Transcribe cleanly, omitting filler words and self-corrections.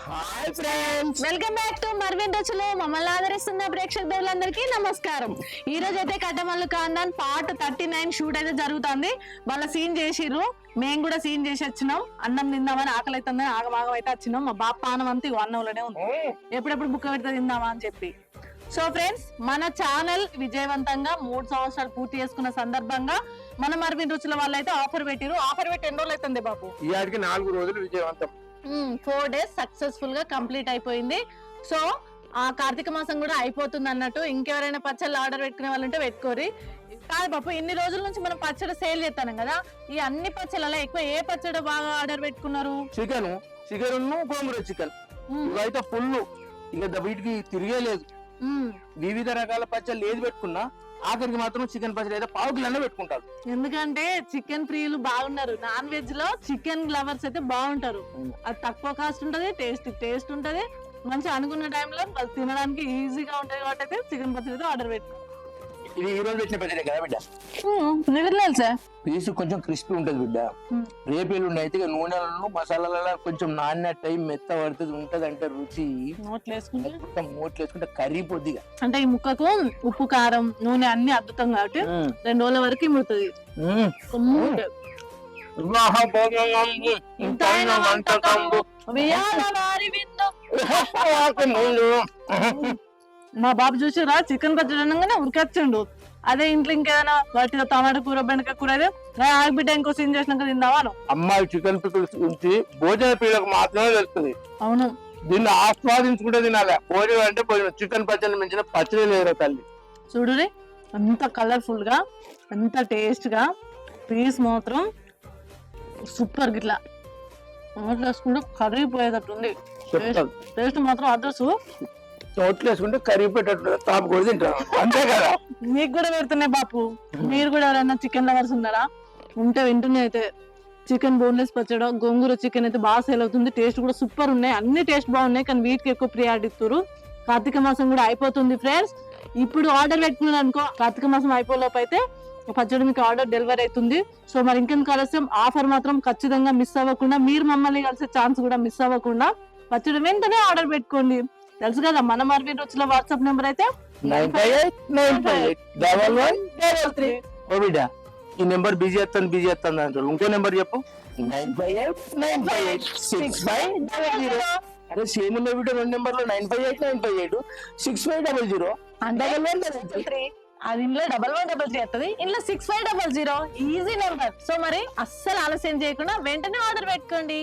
Hi friends, welcome back to Marvin రుచులు. మమ్మల్ని ఆదరిస్తున్న ప్రేక్షక దేవులందరికీ నమస్కారం. ఈ రోజు అయితే కట్టమల్లు కాందాన్ పార్ట్ 39 షూట్ అయితే జరుగుతుంది. వాళ్ళ సీన్ చేసిర్రు, మేము కూడా సీన్ చేసి వచ్చినాం. అన్నం తిందామని ఆకలి అవుతుంది, ఆగమాగం అయితే వచ్చినాం. మా బాప పానం అంతా అన్నంలోనే ఉంది, ఎప్పుడెప్పుడు బుక్క పెడితే తిందామా అని చెప్పి. సో ఫ్రెండ్స్, మన ఛానల్ విజయవంతంగా 3 సంవత్సరాలు పూర్తి చేసుకున్న సందర్భంగా మన మర్విన్ రుచుల వాళ్ళు అయితే ఆఫర్ పెట్టిరు. ఆఫర్ పెట్టి ఎన్ని రోజులు అవుతుంది బాబు? ఈ ఆడికి 4 రోజులు విజయవంతం. 4 days సక్సెస్ఫుల్ గా కంప్లీట్ అయిపోయింది. సో ఆ కార్తీక మాసం కూడా అయిపోతుంది అన్నట్టు. ఇంకెవరైనా పచ్చళ్ళు ఆర్డర్ పెట్టుకునే వాళ్ళు ఉంటే పెట్టుకోరి. కాదు బాపు, ఇన్ని రోజుల నుంచి మనం పచ్చడి సేల్ చేస్తాం కదా, ఈ అన్ని పచ్చళ్ళలో ఎక్కువ ఏ పచ్చడి బాగా ఆర్డర్ పెట్టుకున్నారు? చికెన్ గోంగూర చికెన్ ఇవైతే ఫుల్. ఇక వీటికి తిరిగే లేదు. వివిధ రకాల పచ్చళ్ళు ఏది పెట్టుకున్నా ఆఖరికి మాత్రం చికెన్ పచ్చడి అయితే పావు కిలో పెట్టుకుంటారు. ఎందుకంటే చికెన్ ప్రియులు బాగున్నారు. నాన్ వెజ్ లో చికెన్ లవర్స్ అయితే బాగుంటారు. అది తక్కువ కాస్ట్ ఉంటది, టేస్ట్ ఉంటది, మంచిగా అనుకున్న టైంలో వాళ్ళు తినడానికి ఈజీగా ఉంటది. కాబట్టి అయితే చికెన్ పచ్చడి ఆర్డర్ పెట్టు. ఇది ఈ రోజు పెట్టిన పచ్చడి కదా బిడ్డ. తెలుసా, పీస్ కొంచెం క్రిస్పీ ఉంటది బిడ్డ. రేపేళ్ళు అయితే ఇక నూనెలను మసాలాలలో కొంచెం నాణ్య టైం మెత్త పడుతుంది ఉంటది. అంటే రుచి నోట్లు వేసుకుంటే కరిగిపోద్ది. అంటే ఈ ముక్కకు ఉప్పు కారం నూనె అన్ని అద్భుతం కాబట్టి 2 రోజుల వరకు ఇముడుతుంది. మా బాబు చూసారా, చికెన్ పచ్చడి అనగానే ఉరికొచ్చిండు. అదే ఇంట్లో ఇంకేదైనా వాటిలో టమాటా కూర బెండకాయ కూర అయితే ఆగిబిడ్డ ఇంకో సీన్ చేసినాక తిందావా? అమ్మాయి చికెన్ పికిల్స్ గురించి భోజన ప్రియులకు మాత్రమే తెలుస్తుంది. అవును, దీన్ని ఆస్వాదించుకుంటే తినాలి. భోజనం అంటే భోజనం. చికెన్ పచ్చడి మించిన పచ్చడి లేదు తల్లి. చూడు ఎంత కలర్ఫుల్ గా, ఎంత టేస్ట్ గా, పీస్ మాత్రం సూపర్. గిట్లా నోట్లు వేసుకుంటే కరిగిపోయేటట్టుంది. టేస్ట్ మాత్రం అడ్రస్. నోట్లు వేసుకుంటే కరిగిపోయేటట్టు తాపు కూడా తింటాం, అంతే కదా. మీకు కూడా పెడుతున్నాయి బాపు. మీరు కూడా ఎవరైనా చికెన్ లవర్స్ ఉన్నారా? ఉంటే వింటున్నాయి అయితే చికెన్ బోన్లెస్ పచ్చడి, గోంగూర చికెన్ అయితే బాగా సేల్ అవుతుంది. టేస్ట్ కూడా సూపర్ ఉన్నాయి, అన్ని టేస్ట్ బాగున్నాయి. కానీ వీటికి ఎక్కువ ప్రియారిటీ ఇస్తారు. కార్తీక మాసం కూడా అయిపోతుంది ఫ్రెండ్స్. ఇప్పుడు ఆర్డర్ పెట్టుకున్నారు అనుకో, కార్తీక మాసం అయిపోలోపు అయితే పచ్చడి మీకు ఆర్డర్ డెలివరీ అవుతుంది. సో మరి ఇంకెందుకు ఆలస్యం, ఆఫర్ మాత్రం ఖచ్చితంగా మిస్ అవ్వకుండా, మీరు మమ్మల్ని కలిసే ఛాన్స్ కూడా మిస్ అవ్వకుండా పచ్చడి వెంటనే ఆర్డర్ పెట్టుకోండి. తెలుసు కదా, మన మర్విన్ రుచుల వాట్సాప్ నెంబర్ అయితే 9589581133. ఓ బిడ్డ, ఈ నెంబర్ బిజీ వస్తుంది అంటారు. ఇంకో నెంబర్ చెప్పు. 9589586500. అరే సేమ్ ఉన్న బిడ్డ 2 నెంబర్లు 9589586500. అది ఇంట్లో 1133 వస్తుంది, ఇంట్లో 6500. Easy number. సో మరి అస్సలు ఆలస్యం చేయకుండా వెంటనే ఆర్డర్ పెట్టుకోండి.